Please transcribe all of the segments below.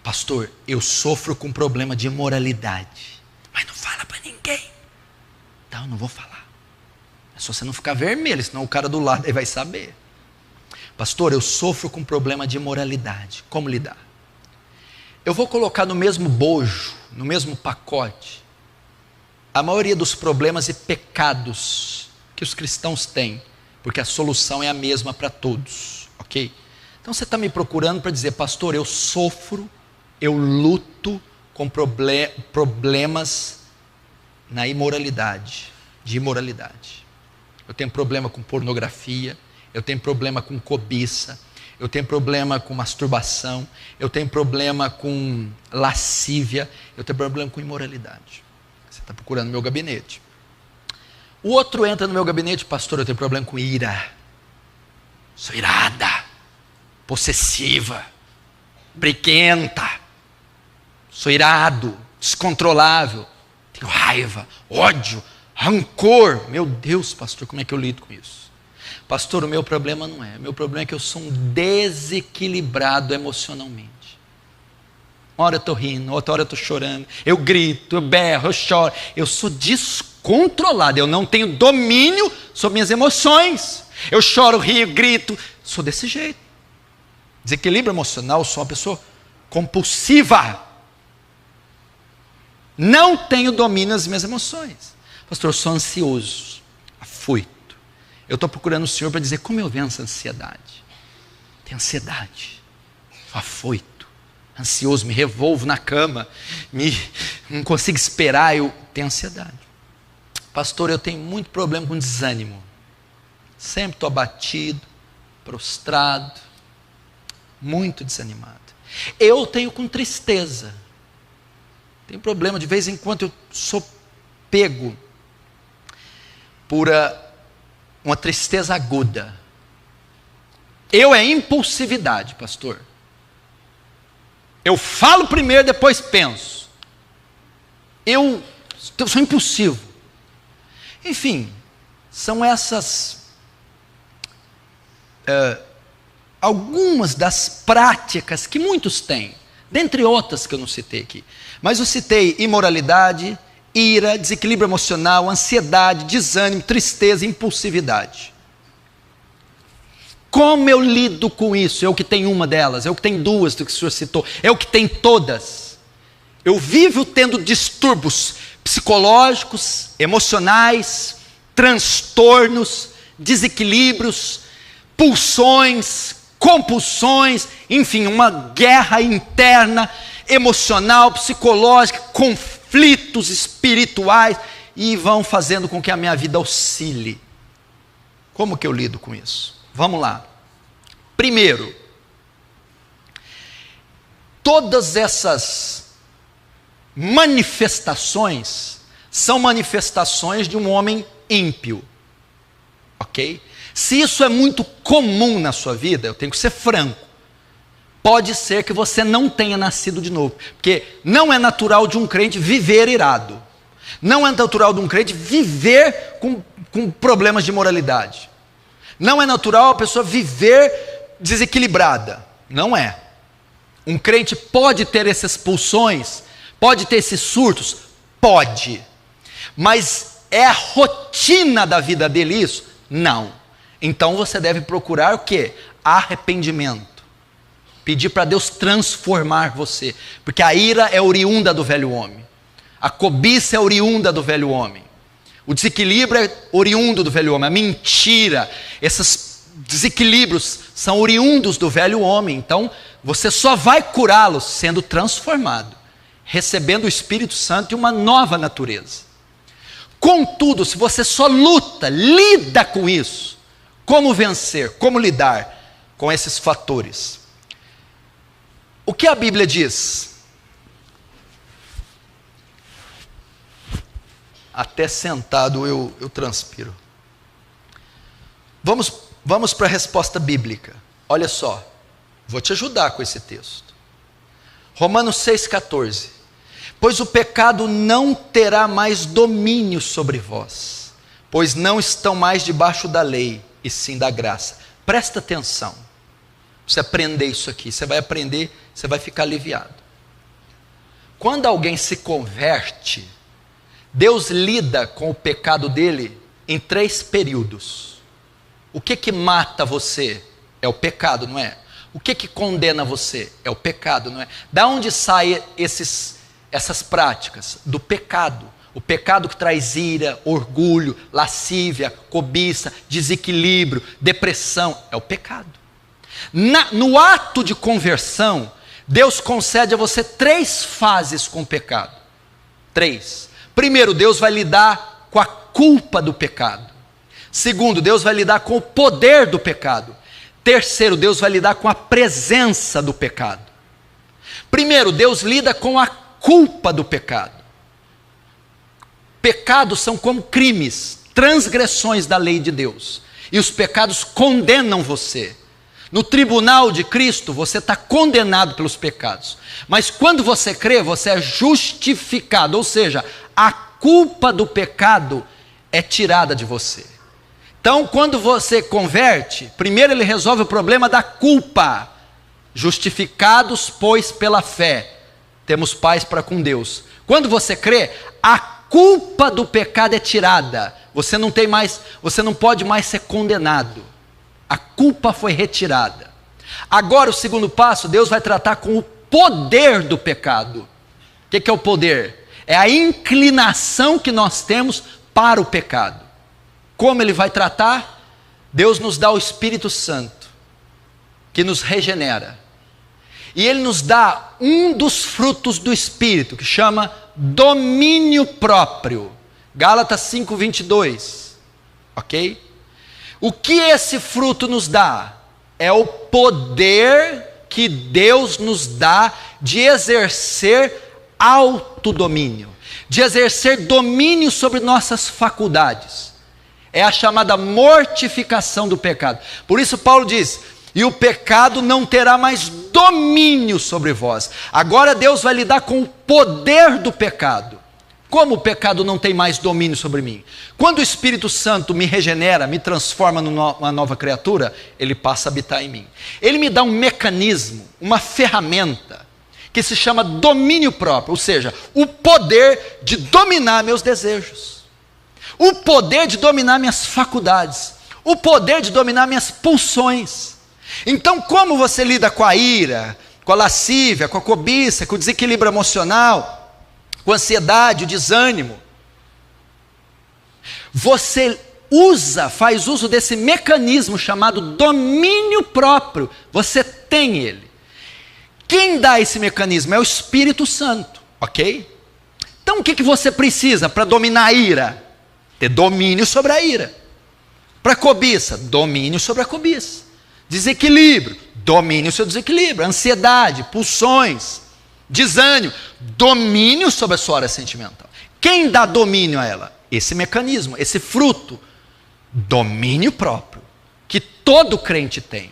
Pastor, eu sofro com problema de imoralidade. Mas não fala para ninguém. Então eu não vou falar. É só você não ficar vermelho, senão o cara do lado aí vai saber. Pastor, eu sofro com problema de imoralidade. Como lidar? Eu vou colocar no mesmo bojo, no mesmo pacote, a maioria dos problemas e pecados que os cristãos têm, porque a solução é a mesma para todos, ok? Então você está me procurando para dizer, pastor, eu sofro, eu luto com problemas na imoralidade, de imoralidade. Eu tenho problema com pornografia, eu tenho problema com cobiça, eu tenho problema com masturbação, eu tenho problema com lascívia, eu tenho problema com imoralidade. Você está procurando meu gabinete. O outro entra no meu gabinete, pastor, eu tenho problema com ira. Sou irada, possessiva, briguenta, sou irado, descontrolável, tenho raiva, ódio, rancor. Meu Deus, pastor, como é que eu lido com isso? Pastor, o meu problema não é. O meu problema é que eu sou um desequilibrado emocionalmente. Uma hora eu estou rindo, outra hora eu estou chorando. Eu grito, eu berro, eu choro. Eu sou descontrolado. Eu não tenho domínio sobre minhas emoções. Eu choro, rio, grito. Sou desse jeito. Desequilíbrio emocional, sou uma pessoa compulsiva. Não tenho domínio das minhas emoções. Pastor, eu sou ansioso, afoito. Eu estou procurando o Senhor para dizer como eu venço a ansiedade. Tenho ansiedade, sou afoito, ansioso, me revolvo na cama, não consigo esperar, eu tenho ansiedade. Pastor, eu tenho muito problema com desânimo. Sempre estou abatido, prostrado, muito desanimado. Eu tenho com tristeza. Tenho problema, de vez em quando eu sou pego por uma tristeza aguda. Eu é impulsividade, pastor. Eu falo primeiro, depois penso. Eu sou impulsivo. Enfim, são essas algumas das práticas que muitos têm, dentre outras que eu não citei aqui. Mas eu citei imoralidade, ira, desequilíbrio emocional, ansiedade, desânimo, tristeza, impulsividade. Como eu lido com isso? Eu que tenho uma delas, eu que tenho duas do que o senhor citou, eu que tenho todas. Eu vivo tendo distúrbios psicológicos, emocionais, transtornos, desequilíbrios, pulsões, compulsões, enfim, uma guerra interna, emocional, psicológica, conflitos espirituais, e vão fazendo com que a minha vida oscile. Como que eu lido com isso? Vamos lá. Primeiro, todas essas manifestações são manifestações de um homem ímpio, ok? Se isso é muito comum na sua vida, eu tenho que ser franco, pode ser que você não tenha nascido de novo, porque não é natural de um crente viver irado, não é natural de um crente viver com problemas de moralidade, não é natural a pessoa viver desequilibrada, não é. Um crente pode ter essas pulsões, pode ter esses surtos, pode, mas é a rotina da vida dele isso? Não. Então você deve procurar o quê? Arrependimento. Pedir para Deus transformar você, porque a ira é oriunda do velho homem, a cobiça é oriunda do velho homem, o desequilíbrio é oriundo do velho homem, a mentira, esses desequilíbrios são oriundos do velho homem. Então você só vai curá-los sendo transformado, recebendo o Espírito Santo e uma nova natureza. Contudo, se você só lida com isso, como vencer, como lidar com esses fatores? O que a Bíblia diz? Até sentado eu transpiro. Vamos para a resposta bíblica. Olha só, vou te ajudar com esse texto. Romanos 6,14. Pois o pecado não terá mais domínio sobre vós, pois não estão mais debaixo da lei, e sim da graça. Presta atenção. você aprender isso aqui. Você vai aprender, você vai ficar aliviado. Quando alguém se converte, Deus lida com o pecado dele em 3 períodos. O que mata você? É o pecado, não é? O que condena você? É o pecado, não é? Da onde saem essas práticas? Do pecado. O pecado que traz ira, orgulho, lascívia, cobiça, desequilíbrio, depressão. É o pecado. No ato de conversão, Deus concede a você 3 fases com o pecado. 3. Primeiro, Deus vai lidar com a culpa do pecado. Segundo, Deus vai lidar com o poder do pecado. Terceiro, Deus vai lidar com a presença do pecado. Primeiro, Deus lida com a culpa do pecado. Pecados são como crimes, transgressões da lei de Deus. E os pecados condenam você. No tribunal de Cristo, você está condenado pelos pecados. Mas quando você crê, você é justificado. Ou seja, a culpa do pecado é tirada de você. Então, quando você converte, primeiro ele resolve o problema da culpa. Justificados, pois, pela fé, temos paz para com Deus. Quando você crê, a culpa do pecado é tirada. Você não pode mais ser condenado. A culpa foi retirada. Agora, o segundo passo, Deus vai tratar com o poder do pecado. O que é o poder? É a inclinação que nós temos para o pecado. Como ele vai tratar? Deus nos dá o Espírito Santo, que nos regenera. E ele nos dá um dos frutos do Espírito, que chama domínio próprio. Gálatas 5:22. Ok? O que esse fruto nos dá? É o poder que Deus nos dá de exercer autodomínio, de exercer domínio sobre nossas faculdades. É a chamada mortificação do pecado. Por isso Paulo diz: e o pecado não terá mais domínio sobre vós. Agora Deus vai lidar com o poder do pecado. Como o pecado não tem mais domínio sobre mim? Quando o Espírito Santo me regenera, me transforma numa nova criatura, ele passa a habitar em mim. Ele me dá um mecanismo, uma ferramenta, que se chama domínio próprio, ou seja, o poder de dominar meus desejos, o poder de dominar minhas faculdades, o poder de dominar minhas pulsões. Então, como você lida com a ira, com a lascívia, com a cobiça, com o desequilíbrio emocional, com a ansiedade, o desânimo? Você faz uso desse mecanismo chamado domínio próprio. Você tem ele. Quem dá esse mecanismo? É o Espírito Santo, ok? Então o que você precisa para dominar a ira? Ter domínio sobre a ira. Para a cobiça, domínio sobre a cobiça. Desequilíbrio, domínio sobre o desequilíbrio. Ansiedade, pulsões, desânimo, domínio sobre a sua área sentimental. Quem dá domínio a ela? Esse mecanismo, esse fruto, domínio próprio, que todo crente tem.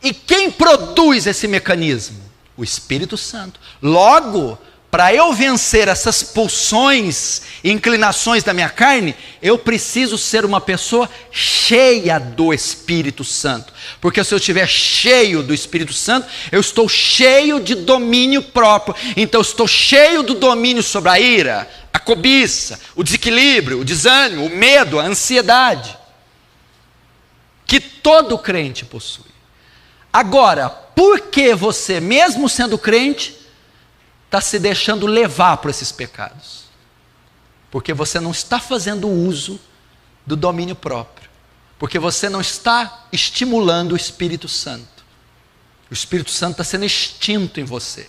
E quem produz esse mecanismo? O Espírito Santo. Logo, para eu vencer essas pulsões e inclinações da minha carne, eu preciso ser uma pessoa cheia do Espírito Santo. Porque se eu estiver cheio do Espírito Santo, eu estou cheio de domínio próprio. Então eu estou cheio do domínio sobre a ira, a cobiça, o desequilíbrio, o desânimo, o medo, a ansiedade, que todo crente possui. Agora, por que você, mesmo sendo crente, está se deixando levar por esses pecados? Porque você não está fazendo uso do domínio próprio. Porque você não está estimulando o Espírito Santo. O Espírito Santo está sendo extinto em você.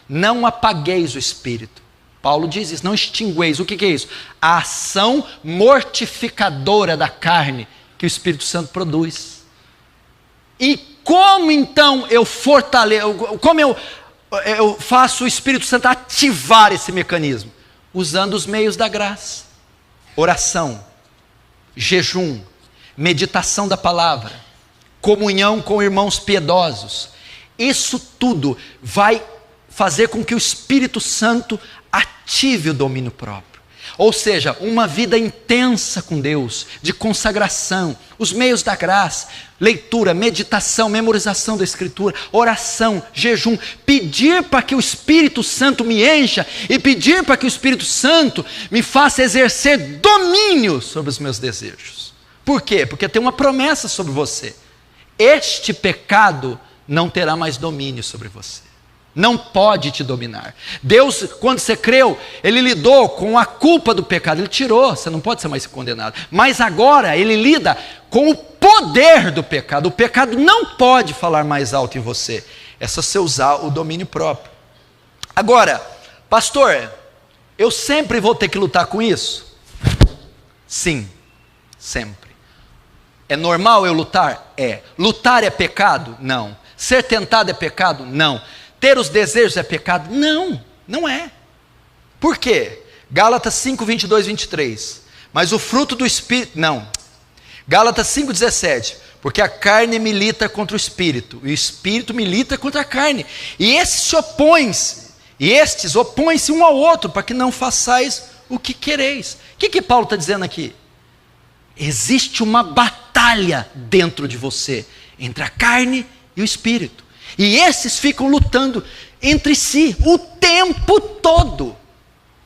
Não apagueis o Espírito. Paulo diz isso, não extingueis. O que é isso? A ação mortificadora da carne que o Espírito Santo produz. E como então eu fortaleço, como eu faço o Espírito Santo ativar esse mecanismo? Usando os meios da graça. Oração, jejum, meditação da palavra, comunhão com irmãos piedosos. Isso tudo vai fazer com que o Espírito Santo ative o domínio próprio. Ou seja, uma vida intensa com Deus, de consagração, os meios da graça, leitura, meditação, memorização da Escritura, oração, jejum, pedir para que o Espírito Santo me encha e pedir para que o Espírito Santo me faça exercer domínio sobre os meus desejos. Por quê? Porque tem uma promessa sobre você. Este pecado não terá mais domínio sobre você. Não pode te dominar. Deus, quando você creu, Ele lidou com a culpa do pecado. Ele tirou, você não pode ser mais condenado. Mas agora Ele lida com o poder do pecado. O pecado não pode falar mais alto em você. É só você usar o domínio próprio. Agora, pastor, eu sempre vou ter que lutar com isso? Sim, sempre. É normal eu lutar? É. Lutar é pecado? Não. Ser tentado é pecado? Não. Ter os desejos é pecado? Não, não é. Por quê? Gálatas 5, 22, 23. Mas o fruto do Espírito... Não. Gálatas 5, 17. Porque a carne milita contra o Espírito, e o Espírito milita contra a carne. E estes opõem-se um ao outro, para que não façais o que quereis. O que Paulo está dizendo aqui? Existe uma batalha dentro de você, entre a carne e o Espírito. E esses ficam lutando entre si o tempo todo.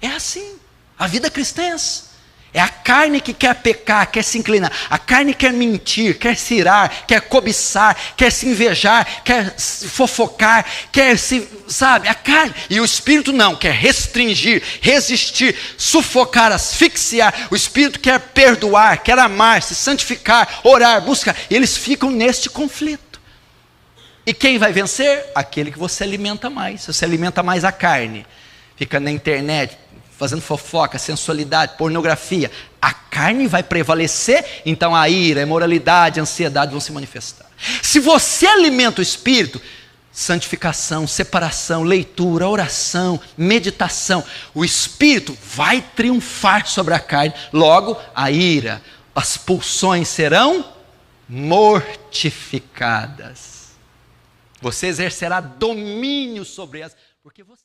É assim. A vida cristã é essa. É a carne que quer pecar, quer se inclinar. A carne quer mentir, quer se irar, quer cobiçar, quer se invejar, quer se fofocar, quer se... Sabe? A carne. E o Espírito não, quer restringir, resistir, sufocar, asfixiar. O Espírito quer perdoar, quer amar, se santificar, orar, buscar. E eles ficam neste conflito. E quem vai vencer? Aquele que você alimenta mais. Se você alimenta mais a carne, fica na internet, fazendo fofoca, sensualidade, pornografia, a carne vai prevalecer, então a ira, a imoralidade, a ansiedade vão se manifestar. Se você alimenta o Espírito, santificação, separação, leitura, oração, meditação, o Espírito vai triunfar sobre a carne, logo a ira, as pulsões serão mortificadas. Você exercerá domínio sobre elas, porque você...